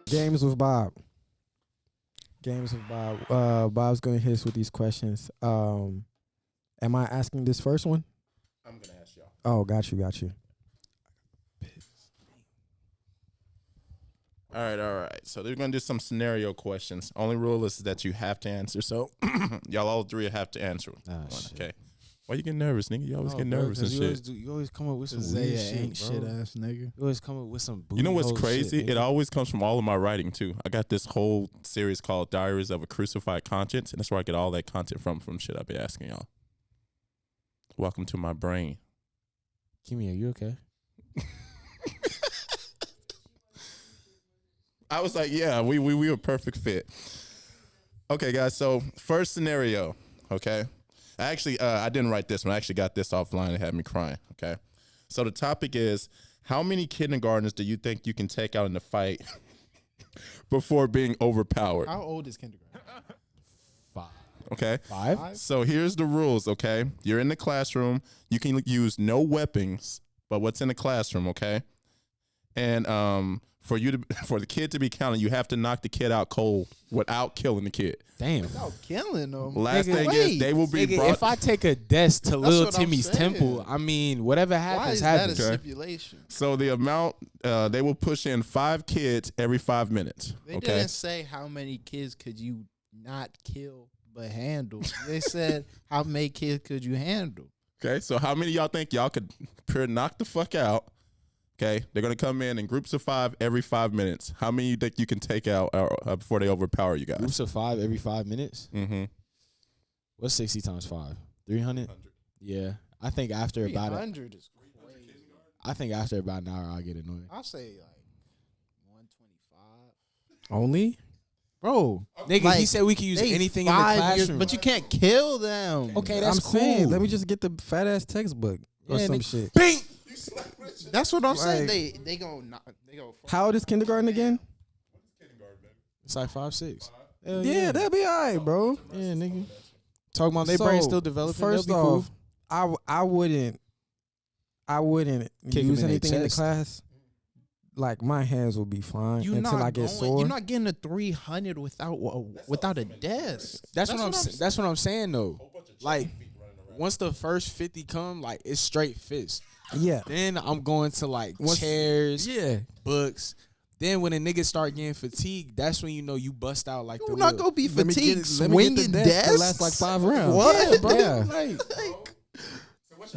Games with Bob. Games with Bob. Bob's gonna hit us with these questions. Am I asking this first one? I'm gonna ask y'all. Oh, got you. All right. So they're gonna do some scenario questions. Only rule is that you have to answer. So y'all all three have to answer. Okay. Why you get nervous, nigga? You always get nervous and shit. You always come up with some Zaya weird shit, ain't bro. shit ass nigga. You always come up with some booty You know what's hole crazy? shit, It nigga. always comes from all of my writing too. I got this whole series called Diaries of a Crucified Conscience, and that's where I get all that content from shit I be asking y'all. Welcome to my brain. Kimmy, are you okay? I was like, yeah, we were a perfect fit. Okay, guys. So first scenario. Okay, actually, I didn't write this one. I actually got this offline. It had me crying. Okay, so the topic is: how many kindergartners do you think you can take out in a fight before being overpowered? How old is kindergarten? 5. Okay. 5? So here's the rules, okay? You're in the classroom. You can use no weapons, but what's in the classroom, okay? And for the kid to be counted, you have to knock the kid out cold without killing the kid. Damn. Without killing them. Last Nigga, thing wait. is they will be Nigga, brought. if I take a desk to Lil what I'm Timmy's saying. temple, I mean, whatever Why happens, is that a happens. Okay. stipulation? So the amount they will push in 5 kids every 5 minutes. They Okay. didn't say how many kids could you not kill but handle. They said how many kids could you handle. Okay. So how many of y'all think y'all could pure knock the fuck out? Okay. They're gonna come in groups of 5 every 5 minutes. How many you think you can take out before they overpower you guys? Groups of 5 every 5 minutes? Mm-hmm. What's 60 times 5? 300? Yeah. I think after about 300 is crazy. I think after about an hour I'll get annoyed. I'll say like 125. Only? Bro, Nigga, he like, said we can use they anything in the 5 years, classroom. but you can't kill them. Okay, that's I'm cool. saying, let me just get the fat ass textbook or Yeah, some nigga. shit. Bing! That's what I'm saying. Like- They go they go. How old is kindergarten again? It's like 5, 6. Hell Yeah, that'll be all right, bro. Yeah, nigga. Talking about their So, brain still developing. First they'll be cool. off, I wouldn't Kick 'em use in their anything in the chest. class. Like my hands will be fine You're until not I get going. sore. You're not getting a 300 without a desk. That's what I'm saying though. Like once the first 50 come, like it's straight fist. Yeah. Then I'm going to like Once- chairs, Yeah. books. Then when a nigga start getting fatigued, that's when you know you bust out like You're the not real. gonna be Let me get- fatigued let me get the swinging desk that desks. lasts like 5 rounds. What, Yeah, bro? yeah. Like,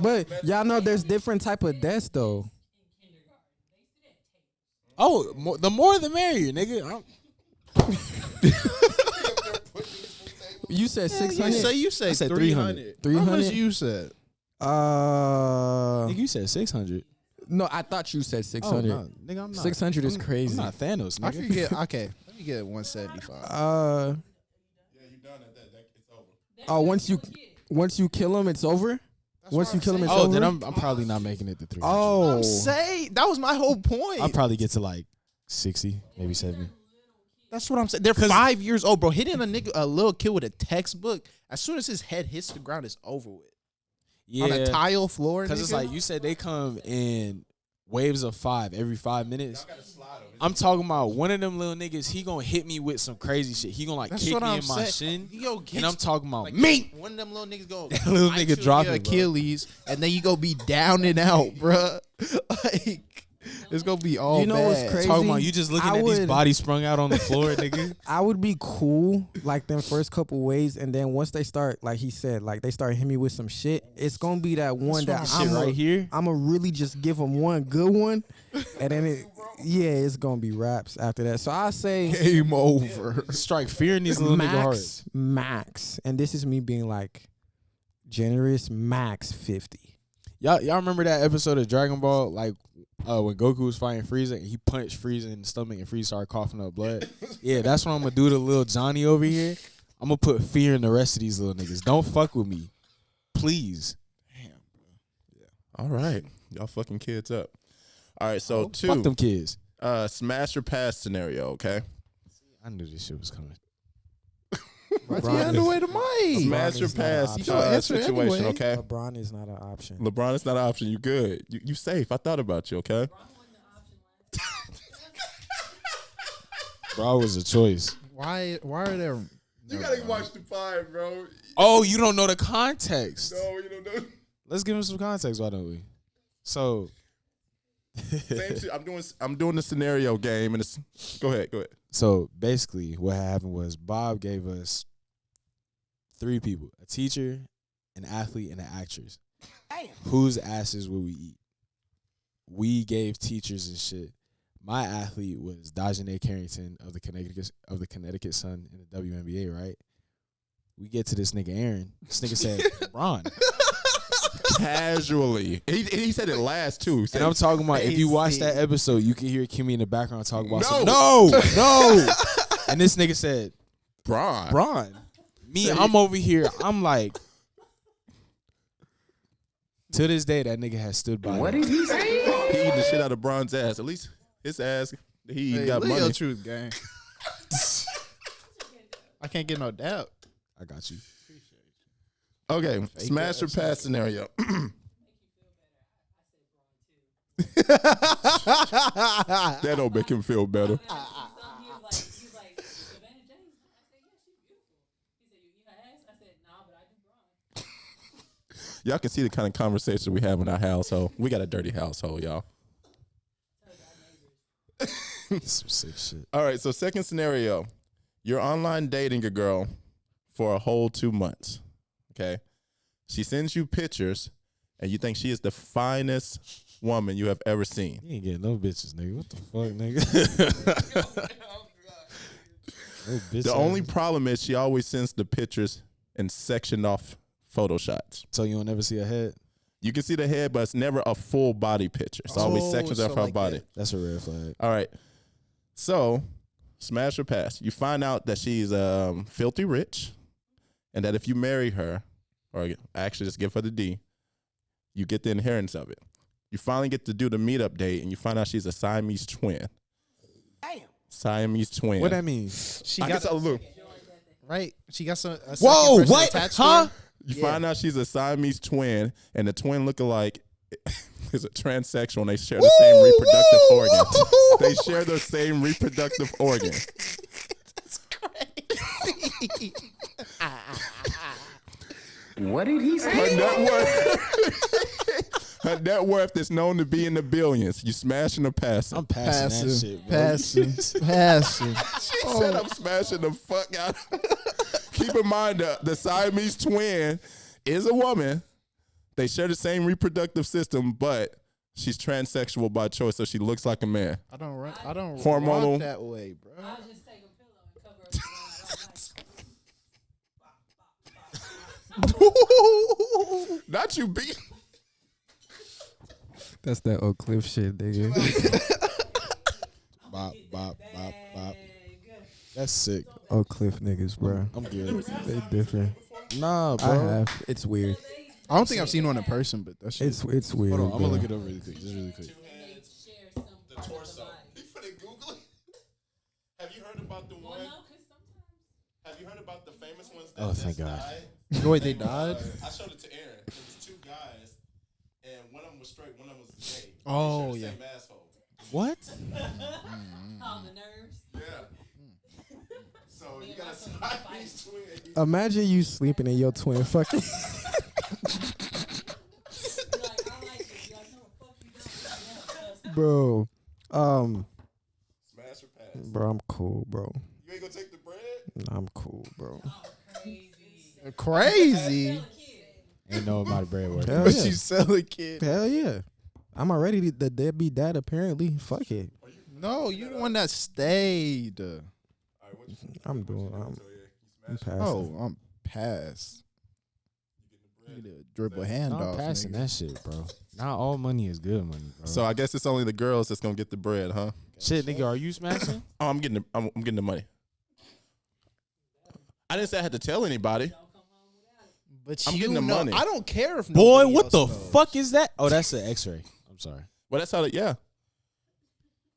But y'all know there's different type of desks though. oh, the more the merrier, nigga. You said 600. You say I said 300. 300. How much you said? Uh, Nigga, you said 600. no, I thought you said 600. Oh, no, nigga, I'm not. 600 is crazy. I'm not Thanos, I nigga. could get okay. Let me get 175. Oh, once you kill him, it's over. Once you kill him, it's Oh, over. then I'm probably not making it to 300. Oh, I'm saying that was my whole point. I'll probably get to like 60, maybe 70. That's what I'm saying. They're 5 years old, bro. Hitting a little kid with a textbook. As soon as his head hits the ground, it's over with. Yeah, On a tile floor, because it's like you said, they come in waves of 5 every 5 minutes. I'm talking about one of them little niggas. He gonna hit me with some crazy shit. He gonna like That's kick what me I'm in my saying. shin, Yo, and I'm talking about like, me. One of them little niggas go. That little bite nigga you drop in your it, bro. Achilles, and then you go be down and out, bruh. Like it's gonna be all. You know bad. what's crazy? Talking about you just looking I at these would- bodies sprung out on the floor, nigga. I would be cool like them first couple waves, and then once they start, like he said, like they start hitting me with some shit. It's gonna be that one that Shit right here. I'm gonna really just give them one good one, and then it's gonna be raps after that. So I say Game over. Strike fear in these little nigga hearts. max, and this is me being like generous. Max 50. Y'all remember that episode of Dragon Ball, like when Goku was fighting Frieza and he punched Frieza in the stomach and Frieza started coughing up blood? Yeah, that's what I'm gonna do to little Johnny over here. I'm gonna put fear in the rest of these little niggas. Don't fuck with me, please. All right. Y'all fucking kids up. All right, so Fuck them kids. smash or pass scenario, okay? I knew this shit was coming. Why'd you LeBron hand is- away the mic? Smash or is not an pass option. You gonna answer situation, anyway. okay? LeBron is not an option. LeBron is not an option. You good. You safe. I thought about you, okay? Bra was a choice. Why are there? You gotta watch the 5, bro. Oh, you don't know the context. No, you don't know. Let's give him some context, why don't we? So, Same shit. I'm doing the scenario game, and it's go ahead. so basically, what happened was Bob gave us 3 people: a teacher, an athlete, and an actress. Damn. Whose asses would we eat? We gave teachers and shit. My athlete was Dajanay Carrington of the Connecticut Sun in the WNBA, right? We get to this nigga Aaron. This nigga said LeBron. Casually, he said it last too. And I'm talking about, if you watch that episode, you can hear Kimmy in the background talk about No. no. And this nigga said Bron. Me, I'm over here. I'm like, to this day, that nigga has stood by. What did he say? He eating the shit out of Bron's ass. At least his ass, he got live money. your truth, gang. I can't get no doubt. I got you. Okay, smash or pass scenario. That don't make him feel better. Y'all can see the kind of conversation we have in our household. We got a dirty household, y'all. Some sick shit. All right, so second scenario. You're online dating a girl for a whole 2 months. Okay? She sends you pictures, and you think she is the finest woman you have ever seen. You ain't getting no bitches, nigga. What the fuck, nigga? No bitch The ass. only problem is she always sends the pictures in sectioned off photo shots. So you don't ever see a head? You can see the head, but it's never a full body picture. It's always sections of her like body. that. That's a red flag. All right. So, smash or pass. You find out that she's filthy rich, and that if you marry her, or actually just give her the D, you get the inheritance of it. You finally get to do the meetup date, and you find out she's a Siamese twin. Damn. Siamese twin. What that means? She I got guess look. right. She got some. A Whoa, second person what? attached to Huh? her. You find out she's a Siamese twin, and the twin lookalike is a transsexual, and they share the same reproductive organ. They share the same reproductive organ. What did he say? Her net worth is known to be in the billions. You smashing or passing? I'm passing that shit, bro. Passing. She said I'm smashing the fuck out. Keep in mind the Siamese twin is a woman. They share the same reproductive system, but she's transsexual by choice, so she looks like a man. I don't Hormonal. rock that way, bro. I'll just take a pillow and cover up the one I don't like. Not you, B. That's that Oak Cliff shit, nigga. Bop, bop, bop, bop. That's sick. Oak Cliff niggas, bro. I'm good. They different. Nah, I bro. have. It's weird. I don't think I've seen one in person, but that shit. It's weird. Hold on, I'm bro. gonna look it up really quick. Just really quick. They share some part of the body. You finna Google it? Have you heard about the Well, one? no, because sometimes. Have you heard about the famous ones that Oh, thank just God. died? Wait, they died? I showed it to Aaron. It was 2 guys, and one of them was straight, one of them was gay. Oh, They yeah. shared the same asshole. What? Calm the nerves. Yeah. So you got a Siamese twin. Imagine you sleeping in your twin fucking. You're like, I like it. You're like, no, fuck you don't. Bro. Smash or pass? Bro, I'm cool, bro. You ain't gonna take the bread? Nah, I'm cool, bro. Crazy. Ain't no amount of bread worth. Hell But yeah. you sell a kid. Hell yeah. I'm already the deadbeat dad, apparently. Fuck it. No, you the one that stayed. I'm passing. Oh, I'm past. You need a dribble handoff. I'm passing nigga. that shit, bro. Not all money is good money, bro. So I guess it's only the girls that's gonna get the bread, huh? shit, nigga, are you smashing? Oh, I'm getting the money. I didn't say I had to tell anybody. But I'm you getting the know, money. I don't care if Boy, nobody what else the knows. fuck is that? Oh, that's an X-ray. I'm sorry. Well, that's how it. Yeah.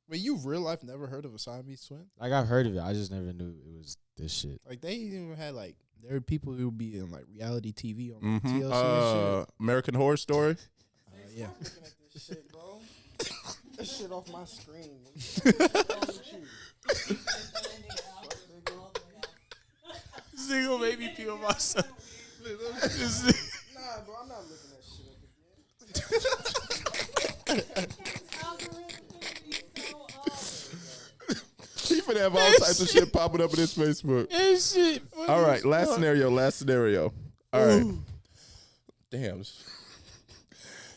Wait, you real life never heard of a Siamese twin? Like I've heard of it, I just never knew it was this shit. Like they even had like there are people who would be in like reality TV on like, TLC and American Horror Story. shit. Yeah. this shit off my screen. This nigga made me pee on myself. Nah, bro, I'm not looking that shit up again. He finna have all types of shit popping up in his Facebook. Shit. All right, last scenario. All right. Damn.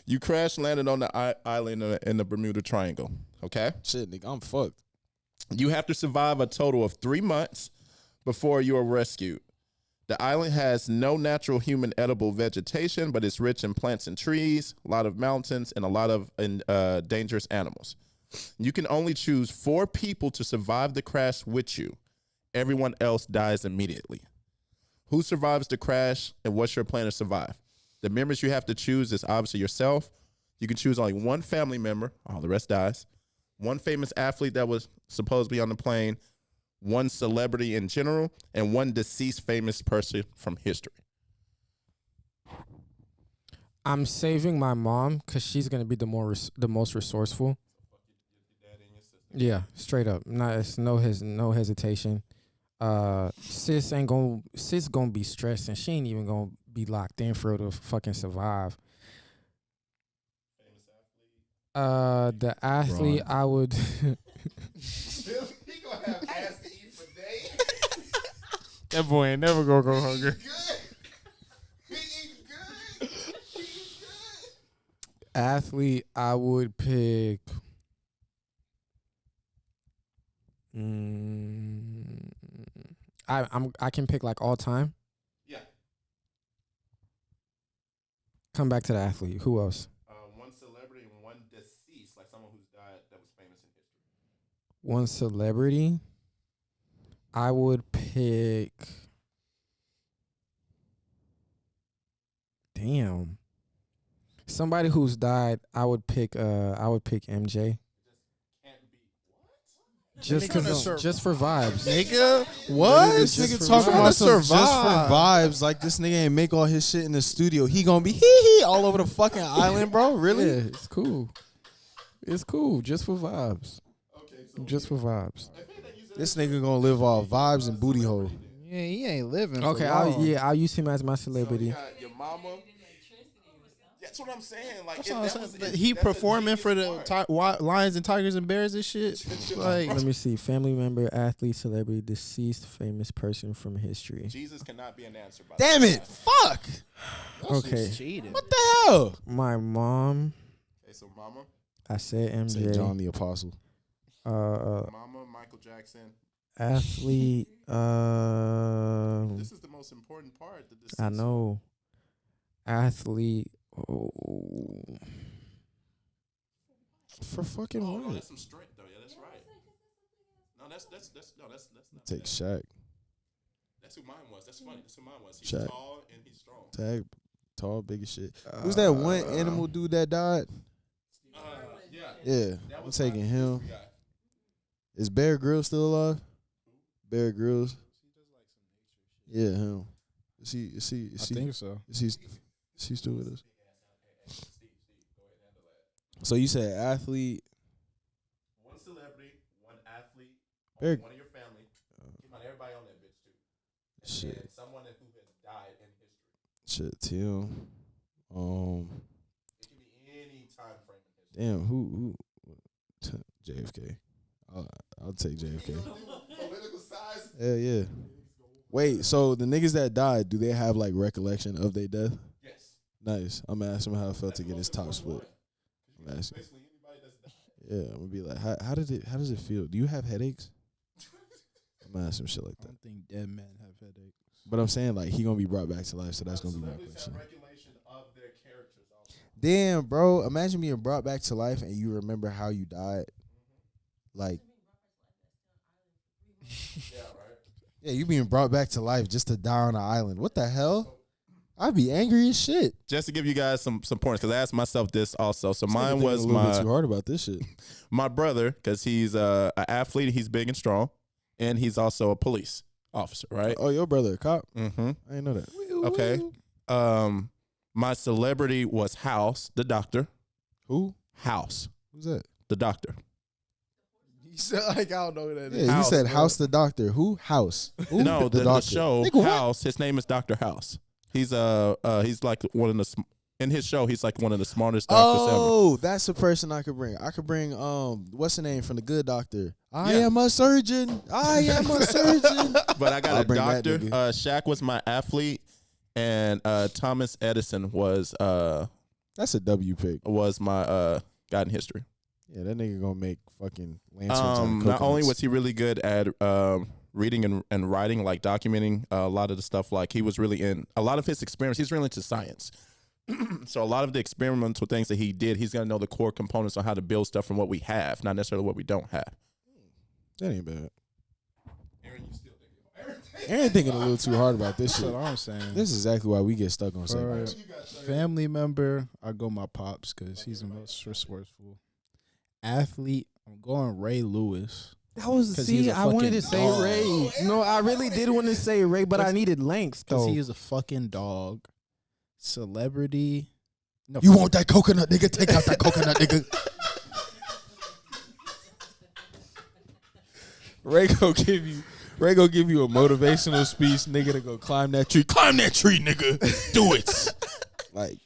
You crash landed on the island in the Bermuda Triangle, okay? Shit, nigga, I'm fucked. You have to survive a total of 3 months before you are rescued. The island has no natural human edible vegetation, but it's rich in plants and trees, a lot of mountains, and a lot of dangerous animals. You can only choose 4 people to survive the crash with you. Everyone else dies immediately. Who survives the crash, and what's your plan to survive? The members you have to choose is obviously yourself. You can choose only one family member. All the rest dies. One famous athlete that was supposed to be on the plane, one celebrity in general, and one deceased famous person from history. I'm saving my mom because she's gonna be the most resourceful. Yeah, straight up. It's no hesitation. Sis gonna be stressed, and she ain't even gonna be locked in for her to fucking survive. The athlete I would. He gonna have ass to eat for days. That boy ain't never gonna go hungry. He eats good. Athlete I would pick. I can pick like all time. Yeah. Come back to the athlete. Who else? One celebrity and one deceased, like someone who's died that was famous in history. One celebrity. I would pick. Damn. Somebody who's died. I would pick MJ. Just for vibes. Nigga, what? This Just nigga for talking vibes. about some Just just for for vibes. Like this nigga ain't make all his shit in the studio. He gonna be hee all over the fucking island, bro. Really? Yeah, it's cool. It's cool. Just for vibes. Just for vibes. This nigga gonna live off vibes and booty hole. Yeah, he ain't living. Okay, I'll use him as my celebrity. You got your mama. That's what I'm saying. Like, He performing for the Lions and Tigers and Bears and shit. Like, Let me see. Family member, athlete, celebrity, deceased, famous person from history. Jesus cannot be an answer. By Damn the it! way. Fuck! Okay. cheating. What the hell? My mom. Okay, so mama, I said Say MJ. John the Apostle. mama, Michael Jackson. Athlete. This is the most important part. The I deceased. know. Athlete. Oh. For fucking Oh, no, what? that's some strength though. Yeah, that's right. No, that's not. Take Shaq. That's who mine was. That's funny. That's who mine was. He's Shaq. tall and he's strong. Tag, tall, big as shit. Who's that one animal dude that died? Yeah. Yeah, That I'm was taking my him. guy. Is Bear Grylls still alive? Bear Grylls. Yeah, him. Is he so. is he still with us? So you said athlete. One celebrity, one athlete, Bear- one of your family. Keep on everybody on that bitch too. And Shit. then someone who has died in history. Shit, Tim. It can be any time frame in history. Damn, who JFK. I'll take JFK. Political size. Yeah, yeah. Wait, so the niggas that died, do they have like recollection of their death? Yes. Nice. I'm gonna ask him how it felt to get his top split. I'm asking. Basically anybody that's died. Yeah, I'm gonna be like, how does it feel? Do you have headaches? I'm gonna ask him shit like I that. don't think dead men have headaches. But I'm saying like he gonna be brought back to life, so that's gonna be my Celebrities question. have regulation of their characters also. Damn, bro. Imagine being brought back to life and you remember how you died. Like, Yeah, right. yeah, you being brought back to life just to die on an island. What the hell? I'd be angry as shit. Just to give you guys some points, because I asked myself this also. So This nigga mine thinking was a little bit too my hard about this shit. my brother, because he's an athlete, he's big and strong, and he's also a police officer, right? Oh, your brother a cop? Mm-hmm. I didn't know that. Okay. My celebrity was House, the doctor. Who? House, Who's that? the the doctor. You said like I don't know who that is. Yeah, you House, said bro. House the Doctor. Who? House. Who? No, the doctor. show Nigga, what? House. His name is Dr. House. He's like one of the in his show. He's like one of the smartest doctors ever. Oh, that's a person I could bring. I could bring what's the name from the Good Doctor? I Yeah. am a surgeon. I am a surgeon. But I got I'll a bring that doctor. nigga. Shaq was my athlete, and Thomas Edison was That's a W pick. my guy in history. Yeah, that nigga gonna make fucking lanterns. Not only was he really good at reading and writing, like documenting a lot of the stuff, like he was really in a lot of his experiments. He's really into science. So a lot of the experimental things that he did, he's gonna know the core components on how to build stuff from what we have, not necessarily what we don't have. that ain't bad. Aaron thinking a little too hard about this That's shit. what I'm saying. This is exactly why we get stuck on For segments. family member, I go my pops because he's the most resourceful. Athlete, I'm going Ray Lewis. That was 'Cause he's a I wanted to fucking say dog. Ray. No, I really did want to say Ray, but I needed length Because though. he is a fucking dog. Celebrity. No, You want that coconut, nigga? Take out that coconut, nigga. Ray go give you a motivational speech, nigga, to go climb that tree. Climb that tree, nigga. Do it. Like,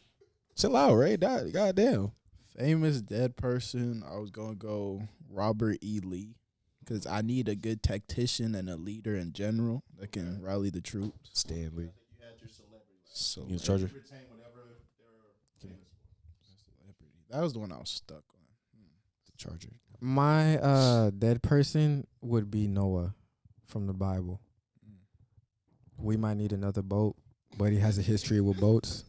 chill out, Ray. Goddamn. famous dead person, I was going to go Robert E. Lee. Because I need a good tactician and a leader in general that can rally the troops. Stanley. So You a charger? that was the one I was stuck on. The charger. My dead person would be Noah from the Bible. We might need another boat, but he has a history with boats.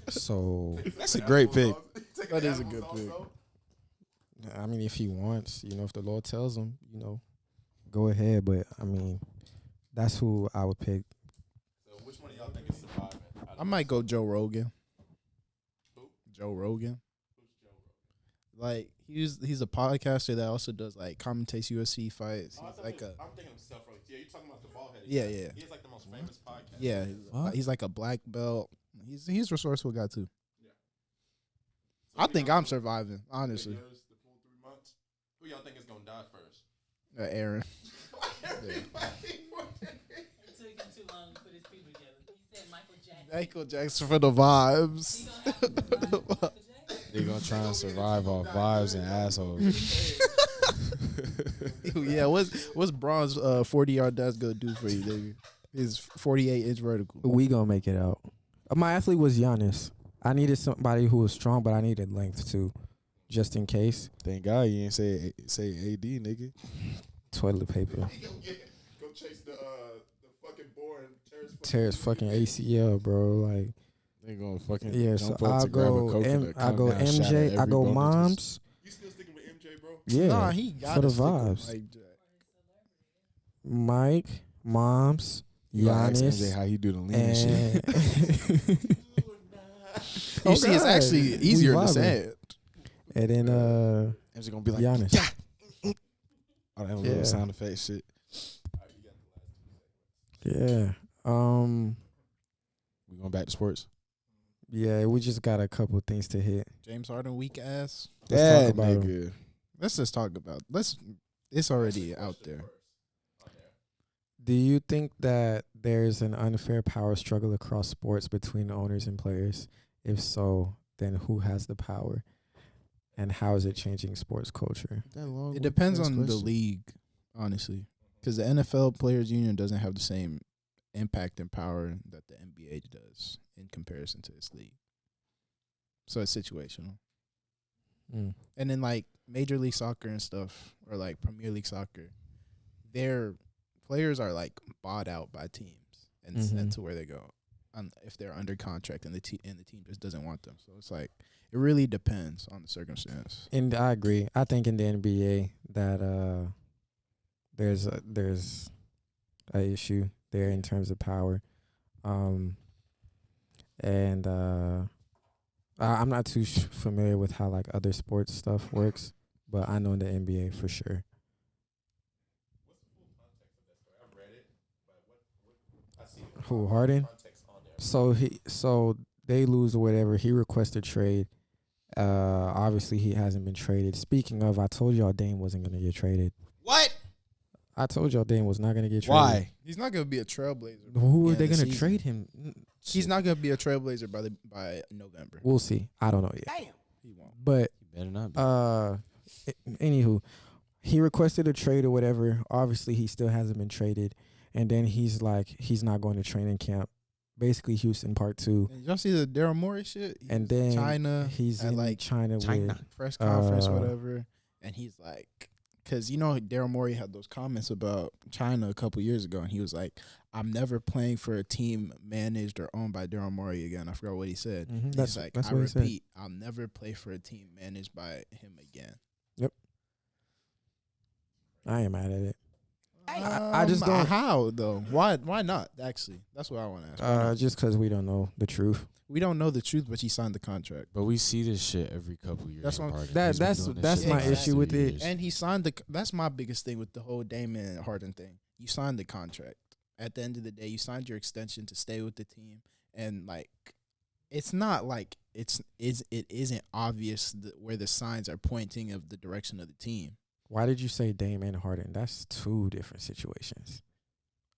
So That's a great pick. That is a good pick. I mean, if he wants, if the Lord tells him, go ahead. But I mean, that's who I would pick. So which one of y'all think is surviving? I might go Joe Rogan. Joe Rogan. Like he's a podcaster that also does like commentates UFC fights. He's like a I'm thinking of self. Yeah, you're talking about the ball head. Yeah, yeah. He's like the most famous podcast. yeah. He's like a black belt. He's a resourceful guy too. I think I'm surviving, honestly. The full 3 months. Who y'all think is gonna die first? Aaron. It took him too long to put his people together. He said Michael Jackson. Michael Jackson for the vibes. He gonna have to survive Michael Jackson. They gonna try and survive off vibes and assholes. Yeah, what's Braun's 40-yard dash gonna do for you, nigga? His 48-inch vertical. We gonna make it out. My athlete was Giannis. I needed somebody who was strong, but I needed length too, just in case. Thank God you ain't say AD, nigga. Toilet paper. Go chase the fucking board and Tear his fucking ACL, bro. Like, They gonna fucking yeah. So jump up I'll to grab a go. coconut. I'll come go down, shatter MJ. every I go bone in moms. You still sticking with MJ, bro? Yeah. Nah, he got for the to stick with vibes. Mike Jack. Mike, moms, You gotta ask MJ Giannis, how he do the lean and shit. and You see, it's God. actually We easier to vibing. say it. and then MJ gonna be like, Giannis. yeah. Oh, that little Yeah. sound effect shit. Yeah. We going back to sports. Yeah. We just got a couple things to hit. James Harden, weak ass. Let's That talk about him. nigga. Let's just talk about. It's already out there. Do you think that there's an unfair power struggle across sports between owners and players? If so, then who has the power? And how is it changing sports culture? It depends on the league, honestly, because the NFL Players Union doesn't have the same impact and power that the NBA does in comparison to its league. So it's situational. Mm. And then like Major League Soccer and stuff, or like Premier League Soccer, their players are like bought out by teams and sent to where they go, if they're under contract and the team just doesn't want them. So it's like it really depends on the circumstance. And I agree. I think in the NBA that there's a issue there in terms of power, and I'm not too familiar with how like other sports stuff works, but I know in the NBA for sure. Who, Harden? So they lose or whatever. He requests a trade, Obviously, he hasn't been traded. Speaking of, I told y'all Dame wasn't going to get traded. What? I told y'all Dame was not going to get traded. Why? He's not gonna be a trailblazer. Who are Yeah, they the going to season. trade him? He's not gonna be a trailblazer by November. We'll see. I don't know yet. He won't. But You better not be. anywho, he requested a trade or whatever. Obviously, he still hasn't been traded. And then he's like, he's not going to training camp. Basically, Houston part 2. And y'all see the Daryl Morey shit? He And was in then China, he's at in like China with press conference, Uh, whatever, and he's like, because you know Daryl Morey had those comments about China a couple years ago, and he was like, "I'm never playing for a team managed or owned by Daryl Morey again." I forgot what he said. Mhm, And that's- he's like, that's "I what he said. repeat, I'll never play for a team managed by him again." I ain't mad at it. I just don't- How though? Why not? Actually, that's what I want to ask. Why not? Just because we don't know the truth. We don't know the truth, but he signed the contract. But we see this shit every couple years. That's what- Harden. He's That's- been that's- doing this that's shit my the last issue 2 with it. years. And he signed the. That's my biggest thing with the whole Damon and Harden thing. You signed the contract. At the end of the day, you signed your extension to stay with the team, and like, it's not like it isn't obvious where the signs are pointing of the direction of the team. Why did you say Dame and Harden? That's 2 different situations.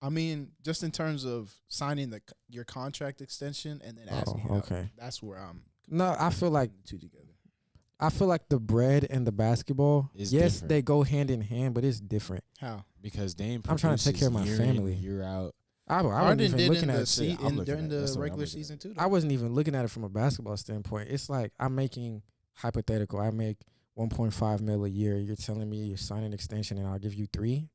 I mean, just in terms of signing your contract extension and then Oh, asking. okay. That's where I'm. No, I feel like putting the two together. the bread and the basketball, It's yes, different. they go hand in hand, but it's different. How Because Dame I'm trying to take care of my produces year in, family. year out. I wasn't Harden even did looking in at the it. se- I'm looking during at it. That's the what I'm regular looking at. season too. I wasn't even looking at it from a basketball standpoint. It's like I'm making hypothetical. I make 1.5 mil a year. You're telling me you sign an extension and I'll give you 3.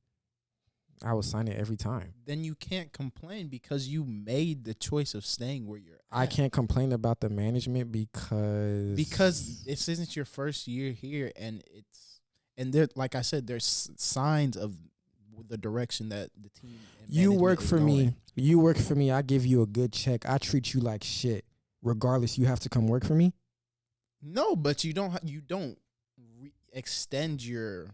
I will sign it every time. Then you can't complain because you made the choice of staying where you're at. I can't complain about the management because this isn't your first year here, and there, like I said, there's signs of the direction that the team. And you management work is for going. me. You work for me. I give you a good check. I treat you like shit. Regardless, you have to come work for me. No, but you don't extend your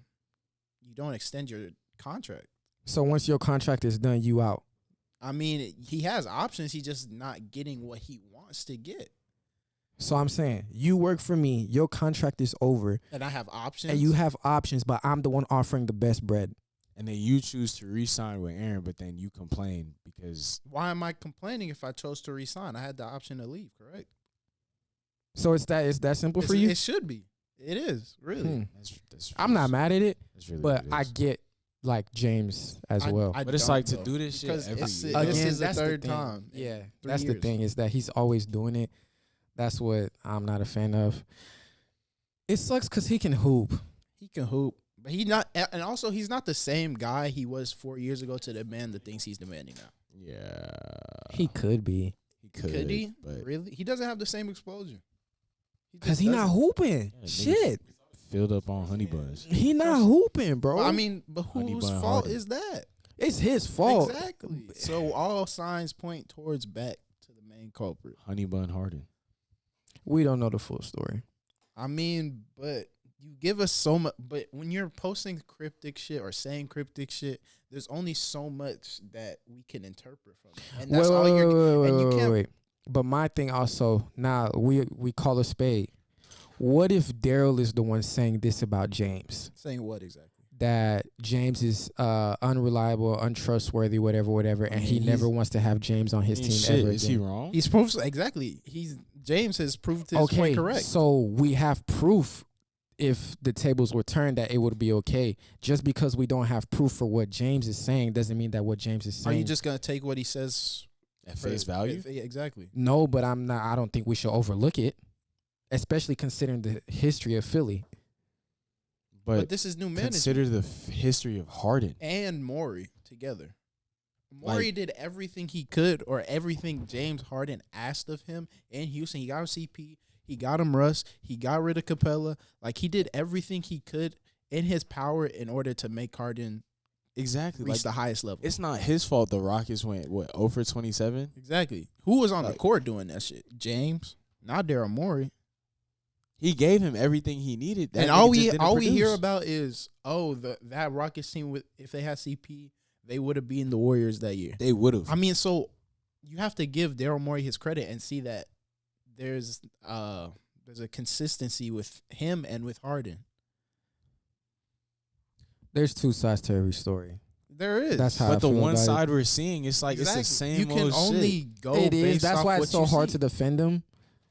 contract. So once your contract is done, you out. I mean, he has options. He's just not getting what he wants to get. So I'm saying you work for me. Your contract is over, And I have options. and you have options, but I'm the one offering the best bread. And then you choose to re-sign with Aaron, but then you complain because Why am I complaining if I chose to resign? I had the option to leave, correct? So it's that simple for you. It should be. It is, really. Hmm. that's I'm not mad at it, That's really but what it I is. get like James as well. But it's don't, like to though, do this shit because every it's- year. this Again, is the that's third thing. time. in Yeah, 3 that's the years. thing is that he's always doing it. That's what I'm not a fan of. It sucks because he can hoop. He can hoop, but and also he's not the same guy he was 4 years ago to demand the things he's demanding now. Yeah, He could be he could. Could he? But Really? He doesn't have the same exposure. because just he not doesn't. hooping. Yeah, nigga Shit, filled up on honey buns. he not hooping, bro. I mean, but Honey whose bun fault Harden. is that? it's his fault. Exactly. So all signs point towards back to the main culprit. Honey bun Harden. We don't know the full story. I mean, but you give us so much. But when you're posting cryptic shit or saying cryptic shit, there's only so much that we can interpret from it. And that's all you're. And you can't. Wait. But my thing also, now we call a spade. What if Daryl is the one saying this about James? Saying what exactly? That James is unreliable, untrustworthy, whatever, and he mean, never wants to have James on his team Shit, ever is he again. wrong? He's proved exactly. James has proved his Okay, point correct. so we have proof. If the tables were turned, that it would be okay. Just because we don't have proof for what James is saying doesn't mean that what James is Are saying. you just gonna take what he says At face value? Yeah, exactly. No, but I'm not. I don't think we should overlook it, especially considering the history of Philly. But this is new management consider the history of Harden. and Morey together. Morey did everything he could, or everything James Harden asked of him in Houston. He got him CP. He got him Russ. He got rid of Capella. Like, he did everything he could in his power in order to make Harden Exactly. reach Like, the highest level. it's not his fault the Rockets went, 0 for 27? Exactly. Who was on the Like- court doing that shit? James, not Daryl Morey. He gave him everything he needed. That And nigga all just we didn't all we hear produce. about is, that Rockets team, with if they had CP, they would have beaten the Warriors that year. They would have. I mean, so you have to give Daryl Morey his credit and see that there's There's a consistency with him and with Harden. There's two sides to every story. There is. That's how I But the feel one about it. side we're seeing, it's like it's the same You can old only shit. go. It is. based That's off why what it's so you hard see. to defend him,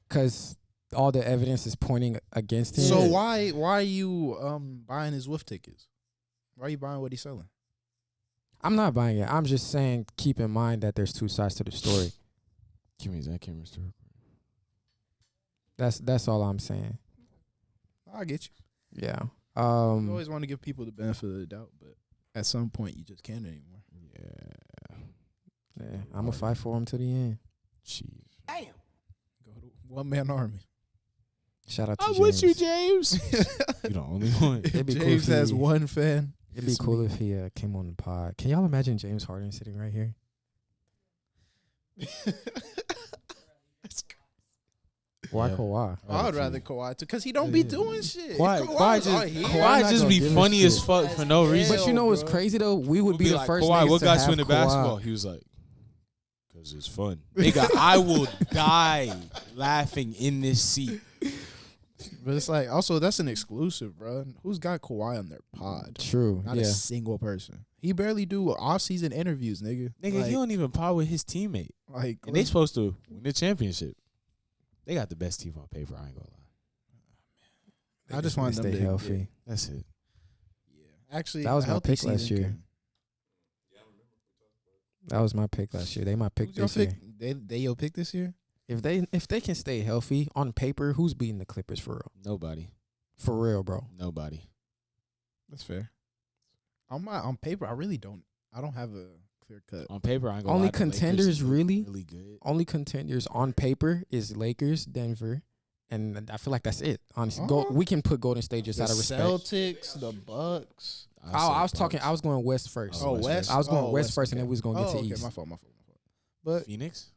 because all the evidence is pointing against him. So Yeah. why are you buying his wolf tickets? Why are you buying what he's selling? I'm not buying it. I'm just saying, keep in mind that there's two sides to the story. Give me that camera, sir. That's all I'm saying. I get you. Yeah. You always want to give people the benefit of the doubt, but at some point you just can't anymore. Yeah. I'm gonna fight for him to the end. Jeez. Go to one man army. Shout out to I'm James. with you, James. You the only one. It'd be cool James if has he- one fan. It'd be It's cool me. if he came on the pod. Can y'all imagine James Harden sitting right here? Why Yeah. Kawhi? I would rather Kawhi too, because he don't be doing shit. Kawhi, If Kawhi was out just, here, Kawhi not just gonna be give a funny shit. as fuck for no reason. But you know what's bro. crazy though? We would We'll be the like, first Kawhi, niggas what to got have you into Kawhi. basketball? He was like, because it's fun. Nigga, I will die laughing in this seat. But it's like, also, that's an exclusive, bro. Who's got Kawhi on their pod? True. Not yeah. a single person. He barely do off-season interviews, nigga. Nigga, like, he don't even pod with his teammate. like, And they supposed to win the championship. They got the best team on paper, I ain't gonna lie. I just want them stay to healthy. That's it. Yeah, actually, That was a my healthy pick last season year. can- That was my pick last year. They my pick Who's your this year. pick? They your pick this year? If they can stay healthy on paper, who's beating the Clippers for real? Nobody. For real, bro. Nobody. That's fair. On paper, I really don't. I don't have a clear cut. On paper, I ain't gonna Only lie, the Lakers contenders look really? really good. Only contenders on paper is Lakers, Denver, and I feel like that's it. Honestly, we can put Golden State just The out of respect. Celtics, the Bucks. I was talking. I was going West first. Oh, West I was going Oh, West West, first, and then okay. we was gonna get to okay, East. my fault. But Phoenix?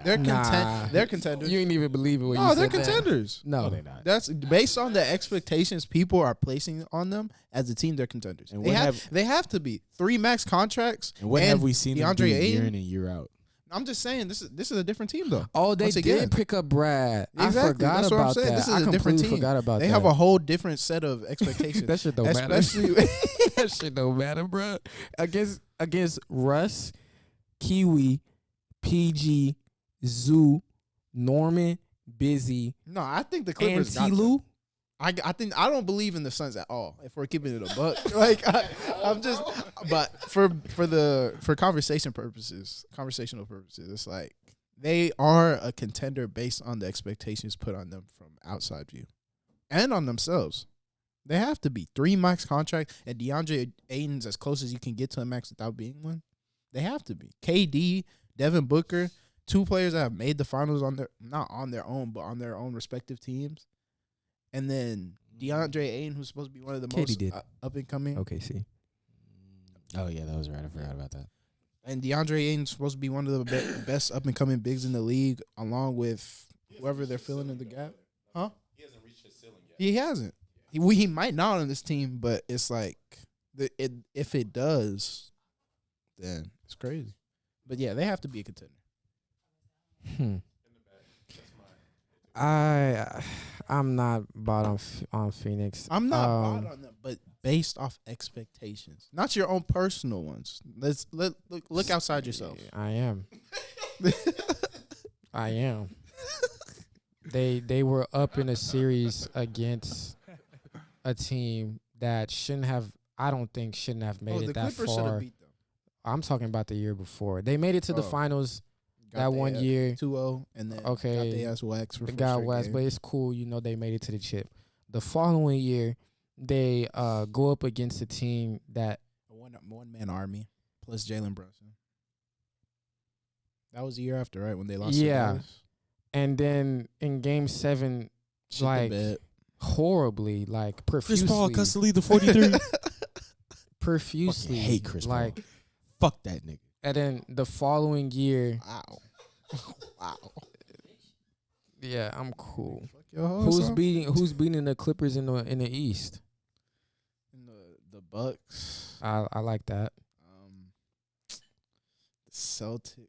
they're Nah. they're contenders. You didn't even believe it when No, you they're said that. contenders. No, they're not. That's based on the expectations people are placing on them as a team. They're contenders. And They what have to be 3 max contracts. And what have we seen them do DeAndre year Ayton? in and year out? I'm just saying this is a different team though. Oh, they Once did again. pick up Brad. I Exactly. forgot That's what I'm about saying. that. This is I a different completely team. forgot about They that. have a whole different set of expectations. That shit don't matter. Especially That shit don't matter, bro. Against Russ, Kiwi, PG, Zoo, Norman, Busy, no, I think the and Clippers got them. T-Lou. I think I don't believe in the Suns at all. If we're keeping it a buck, like I'm just, but for conversational purposes, it's like they are a contender based on the expectations put on them from outside view, and on themselves. They have to be 3 max contract, and DeAndre Ayton's as close as you can get to a max without being one. They have to be. KD, Devin Booker, 2 players that have made the finals not on their own, but on their own respective teams. And then DeAndre Ayton, who's supposed to be one of the KD most did. up and coming. Okay, see. Oh, yeah, that was right. I forgot about that. And DeAndre Ayton's supposed to be one of the best up and coming bigs in the league, along with whoever they're filling in the gap. Huh? He hasn't reached his ceiling yet. He hasn't. He might not on this team, but it's like if it does, then it's crazy. But yeah, they have to be a contender. I'm not bought on Phoenix. I'm not bought on them, but based off expectations, not your own personal ones. Look outside yourself. I am. I am. They were up in a series against a team that shouldn't have. I don't think shouldn't have made the it that Clippers should have far. beat them. I'm talking about the year before. They made it to the Oh. finals Got that they one ass year. 2-0, and then Okay. got their ass waxed for The first guy straight was, game. but it's cool. You know, they made it to the chip. The following year, they go up against a team that A one man army plus Jalen Brunson. That was the year after, right, when they lost. Yeah. to Dallas? and then in game 7, Shit the like bed. horribly, like Chris profusely, Paul cuts the lead to 43. profusely, Fucking hate Chris Paul. like, Fuck that nigga. and then the following year, Wow. Wow. yeah, I'm cool. Fuck your whole Who's song. beating the Clippers in the East? In the Bucks? I like that. The Celtics.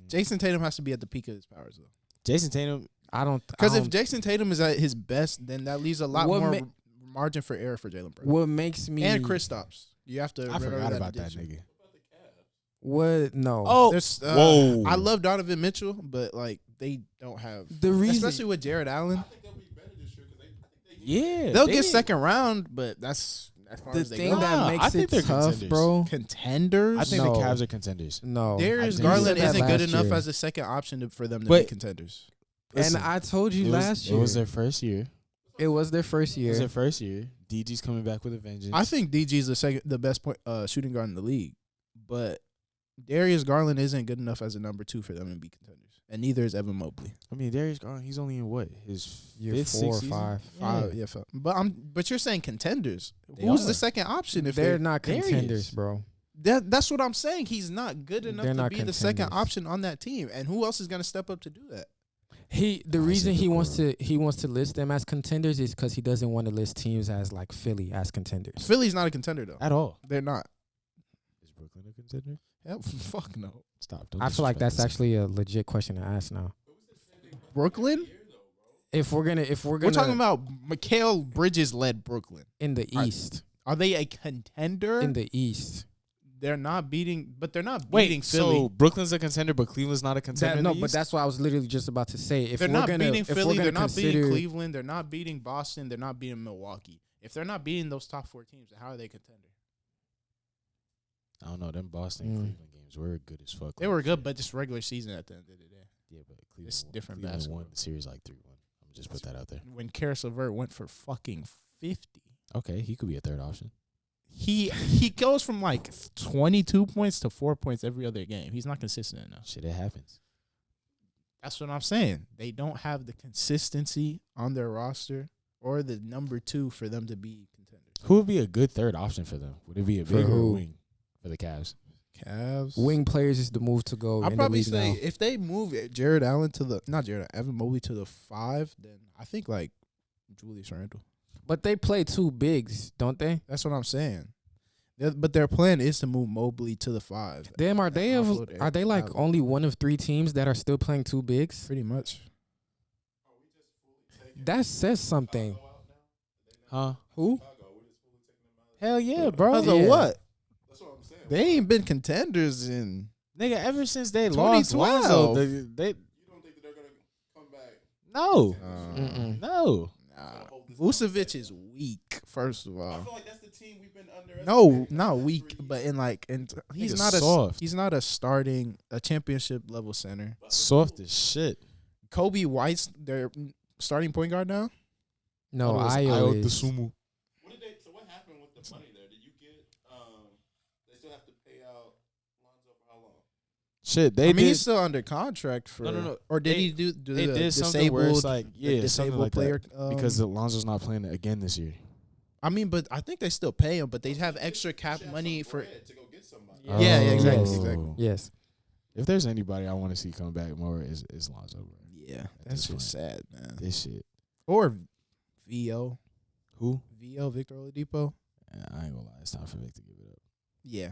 Jason Tatum has to be at the peak of his powers, though. Jason Tatum, I don't Because I if don't- Jason Tatum is at his best, then that leaves a lot What more ma- margin for error for Jalen Brown. what makes me And Kristaps. You have to I remember forgot about that addition. nigga. what no Oh, There's, whoa! I love Donovan Mitchell, but like they don't have the reason especially with Jared Allen. Yeah, They'll they- get second round, but that's as far the as they thing go. that Nah, I makes think it they're tough, contenders. bro. Contenders. I think No. the Cavs are contenders. No, Darius I Garland said that isn't good last enough year. as a second option for them to But- be contenders. Listen, and I told you it was, last year it was their first year. it was their first It year. was their first year. DG's coming back with a vengeance. I think DG's the best point shooting guard in the league, but Darius Garland isn't good enough as a number 2 for them to be contenders, and neither is Evan Mobley. I mean, Darius Garland. He's only in what his Year fifth, 4 or sixth season? 5. Five, yeah. But you're saying contenders. They Who's are. the second option if They're they're not Darius. contenders, bro. That's what I'm saying. He's not good enough They're to not be the second contenders. option on that team. And who else is going to step up to do that? The I reason said he the wants core. to list them as contenders is because he doesn't want to list teams as like Philly as contenders. Philly's not a contender though. at all. They're not. Is Brooklyn a contender? Hell, fuck no. Stop. Don't I feel like disrespect that's us. actually a legit question to ask now. Brooklyn? If we're gonna We're talking about Mikal Bridges led Brooklyn. in the Are- East, Are they a contender? in the East. They're not beating, but they're not Wait, beating Philly. so Brooklyn's a contender, but Cleveland's not a contender. That, in no, the but East? that's what I was literally just about to say. If they're we're not gonna, beating if we're Philly. gonna They're not beating consider- Cleveland. They're not beating Boston. They're not beating Milwaukee. If they're not beating those top 4 teams, then how are they contender? I don't know. Them Boston Mm. Cleveland games were good as fuck. They were good, but just regular season at the end of the day. Yeah, but Cleveland, It's different Cleveland basketball. won the series like 3-1. I'm just put that out there. When Karis LeVert went for fucking 50. Okay, he could be a third option. He goes from like 22 points to 4 points every other game. He's not consistent enough. Shit, it happens. That's what I'm saying. They don't have the consistency on their roster or the number 2 for them to be contenders. Who would be a good third option for them? Would it be a For big or a who? wing for the Cavs? Cavs. wing players is the move to go. I'll in probably the league say now. if they move Evan Mobley to the 5, then I think like Julius Randle. But they play 2 bigs, don't they? That's what I'm saying. But their plan is to move Mobley to the 5. Damn, are they Offload are they like Allen. only one of 3 teams that are still playing 2 bigs? Pretty much. That says something. Huh? Who? Hell yeah, bro. Because of Yeah. what? They ain't been contenders in. Nigga, ever since they lost 2012. Lonzo, they no, no. Vucevic is weak. First of I all, feel like that's the team we've been underestimating. no, not weak, but he's Nigga not soft. he's not a championship level center. Soft as shit. Kobe White's their starting point guard now. No, Thought it was Io Ayo is. Dosunmu. So what happened with the money there? Did you get they still have to pay out Lonzo for how long? Shit, they I mean, did. he's still under contract for. No. Or did They- he do They the did something disabled? where it's like, the yeah, something disabled like player that. Because Alonzo's not playing again this year. I mean, but I think they still pay him, but they have extra cap money for. To go get somebody. Yeah, exactly, yes. exactly. Yes. If there's anybody I want to see come back more, is Lonzo, bro. Yeah, that's this what's sad, man. This shit. Or VO, Who? Victor Oladipo. I ain't gonna lie. It's time for Vic to give it up. Yeah,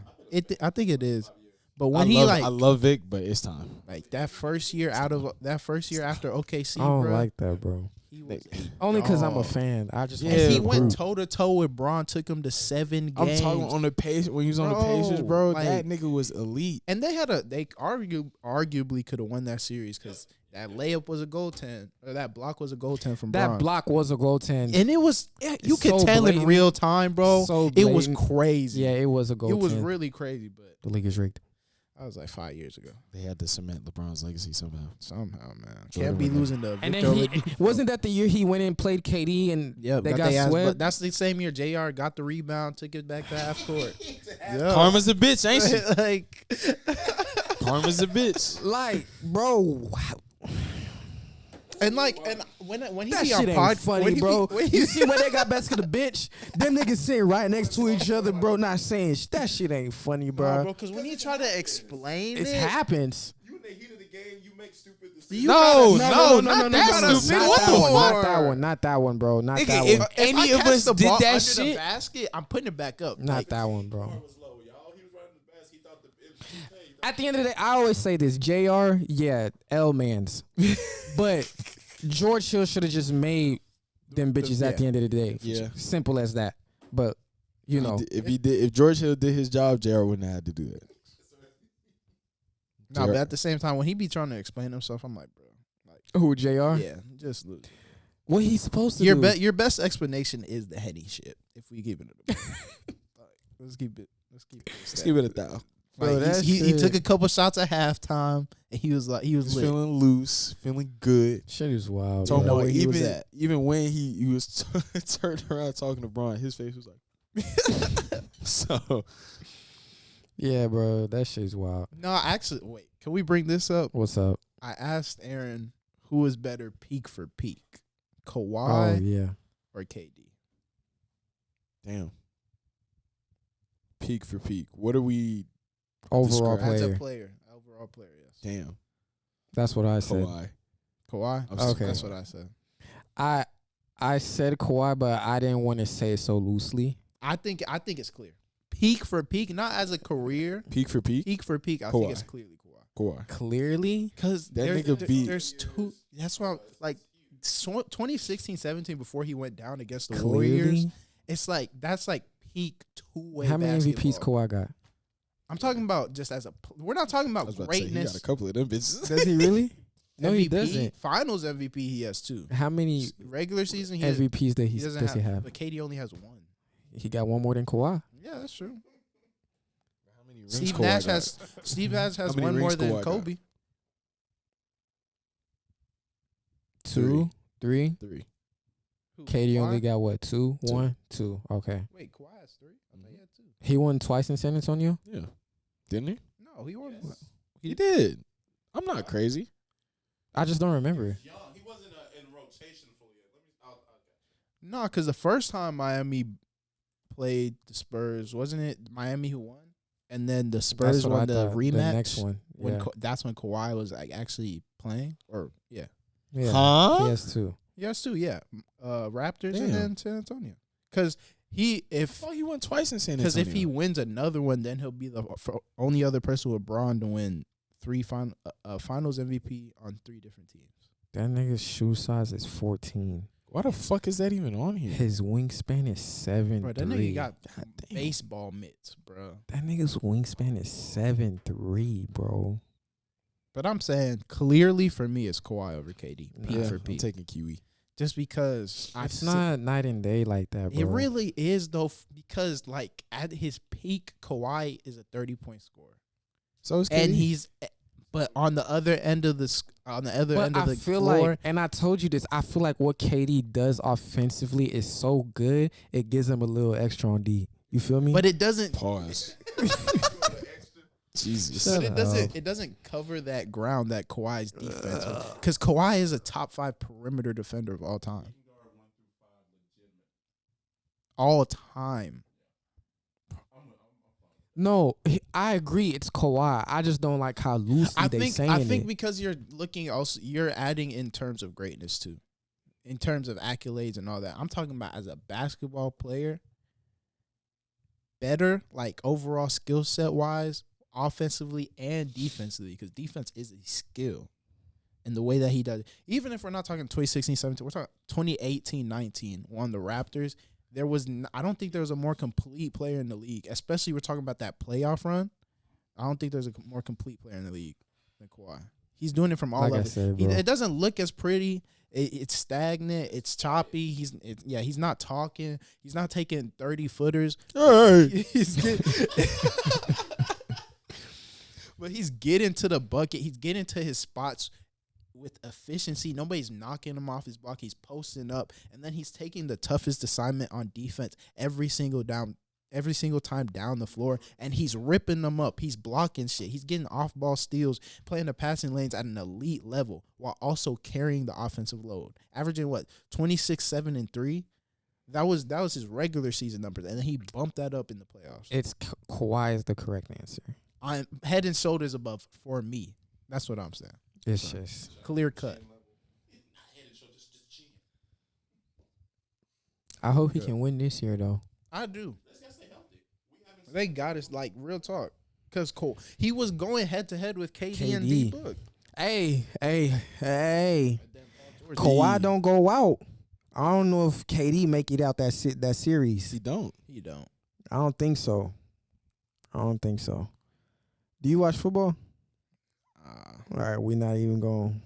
I think it is. But when I love Vic, but it's time. like that first year after OKC, I don't bro, like that, bro. he was Only because I'm a dog. fan. I just Yeah, want And he the went group. toe to toe with Braun, took him to 7 I'm games. talking on the pace when he was on the Bro, Pacers, bro. like- that nigga was elite. And they arguably could have won that series because that layup was a goaltend, or that block was a goaltend from That Braun. block was a goaltend. And it was, you It's could so tell in blatant. real time, bro. So It was blatant. crazy. Yeah, it was a goaltend. It was really crazy, but The league is rigged. that was like 5 years ago. They had to cement LeBron's legacy somehow. Somehow, man. Jordan Can't be went there. losing to And Victor then he Oladipo. wasn't that the year he went and played KD and Yeah, they got got their ass, swept. but that's the same year JR got the rebound, took it back to half court. Yeah. Karma's a bitch, ain't she? like, Karma's a bitch. Like, bro, and when he that be on shit ain't pod, funny, when he bro. Be, when he, You see when they got back to the bench, them niggas sitting right next to each other, bro, not saying that shit ain't funny, bro. bro, because when he try to explain It it, happens. You in the heat of the game, you make stupid decisions. you No, gotta- not that gotta stupid. score. What the Not that one. Not that one, bro. Not Nigga, that if one. any I of catch us the did ball that under shit, the basket, I'm putting it back up. Not Like, that one, bro. Was low, y'all. He was running the best. He thought At the end of the day, I always say this: Jr. Yeah, L man's, but George Hill should have just made them bitches at the end of the day. Yeah. Simple as that. But you know, if George Hill did his job, JR wouldn't have had to do that. No, but at the same time, when he be trying to explain himself, I'm like, bro, like, who Jr. yeah, just lose. What he's supposed to Your do? your best explanation is the heady shit. If we keep it, like, let's keep it. Let's keep it at that. Like, Bro, that he shit- took a couple shots at halftime, and he was lit. Feeling loose, feeling good. Shit is wild. Talking know about where he was at. even when he was turned around talking to Braun, his face was like. So Yeah, bro, that shit's wild. No, actually, wait. Can we bring this up? What's up? I asked Aaron who was better peak for peak, Oh Kawhi yeah. or KD. damn. Peak for peak. What are we? Overall Describe- As a player. player, overall player, yes. Damn. That's what I said. Kawhi. Kawhi. Okay. That's what I said. I said Kawhi, but I didn't want to say it so loosely. I think it's clear. Peak for peak, not as a career. Peak for peak. Peak for peak, I Kawhi. think it's clearly Kawhi. Kawhi. Clearly, Because That nigga beat- there's two. That's why, like, 2016-17 before he went down against the clearly. Warriors, it's like that's like peak two-way. How many MVPs basketball. Kawhi got? I'm talking about just as a. We're not talking I about was about to say, he greatness. got a couple of them bitches. Does he really? No, MVP, he doesn't. Finals MVP, he has two. How many Regular season, MVPs does he doesn't does he have. have? But KD only has one. He got one more than Kawhi. Yeah, that's true. How many rings Steve Kawhi Nash got? has. Steve Nash has How many one more rings than Kawhi got? Kobe. 2, 3. 3. Who, KD Kawhi? only got what? 2, Two. 1, 2. Okay. Wait, Kawhi has 3. I thought he had 2. He won twice in San Antonio. Yeah. Didn't he? No, he won. He did. I'm not crazy. I just don't remember. Young. He wasn't in rotation fully yet. No, because the first time Miami played the Spurs, wasn't it Miami who won? And then the Spurs That's what I won the thought, rematch. The next one. When Yeah. that's when Kawhi was like actually playing, or yeah, Yeah. Huh? He has 2. yes too, yeah. Raptors Damn. and then San Antonio. Because he Oh, he won twice in San Antonio. because if he wins another one, then he'll be the only other person with Braun to win 3 Finals MVP on 3 different teams. That nigga's shoe size is 14. Why the fuck is that even on here? His wingspan is 7'3". Bro, that nigga got God damn. baseball mitts, bro. That nigga's wingspan is 7'3", bro. But I'm saying clearly for me, it's Kawhi over KD. Peak Yeah, for I'm peak. taking Kiwi. Just because It's not night and day like that, bro. It really is though, because like at his peak, Kawhi is a 30-point scorer, So is and KD. he's, but on the other end of the But end of I the feel floor, like, and I told you this, I feel like what KD does offensively is so good, it gives him a little extra on D. You feel me? but it doesn't. Pause. Jesus. Shut But it up. doesn't. It doesn't cover that ground that Kawhi's defense, because Kawhi is a top 5 perimeter defender of all time. All time. No, I agree. It's Kawhi. I just don't like how loosely they saying I think it. because you're looking also, you're adding in terms of greatness too, in terms of accolades and all that. I'm talking about as a basketball player, better like overall skill set wise, offensively and defensively, because defense is a skill. And the way that he does it, even if we're not talking 2016-17, we're talking 2018-19 on the Raptors. There was, I don't think there was a more complete player in the league, especially we're talking about that playoff run. I don't think there's a more complete player in the league than Kawhi. He's doing it from all Like I levels. said, bro. It doesn't look as pretty. It's stagnant. It's choppy. He's not talking. He's not taking 30-footers. Hey. But he's getting to the bucket. He's getting to his spots with efficiency. Nobody's knocking him off his block. He's posting up, and then he's taking the toughest assignment on defense every single time down the floor, and he's ripping them up. He's blocking shit. He's getting off-ball steals, playing the passing lanes at an elite level while also carrying the offensive load. Averaging 26, 7, and 3. That was his regular season numbers, and then he bumped that up in the playoffs. It's Kawhi is the correct answer. I'm head and shoulders above for me. That's what I'm saying. It's just Clear cut. I hope he can win this year though. I do. They got us like real talk. Cause Cole, he was going head to head with KD and D KD. Book. Hey. Kawhi don't go out. I don't know if KD make it out that series. He don't. He don't. I don't think so. Do you watch football? All right, we're not even going.